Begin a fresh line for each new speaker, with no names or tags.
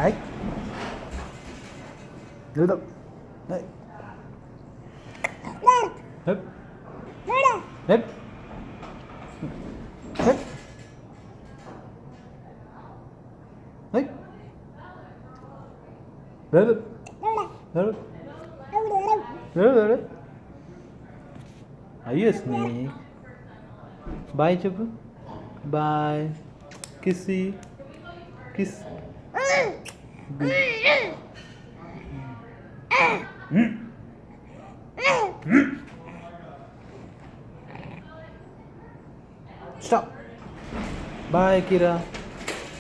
Đấy. Đưa đâu. Đấy. Hấp. Hấp. Hấp. Đấy. Đấy. Đấy. Đấy. Are you a snake? Bye, Chapu. Bye. Kissy. Kiss. Stop. Bye, Kira.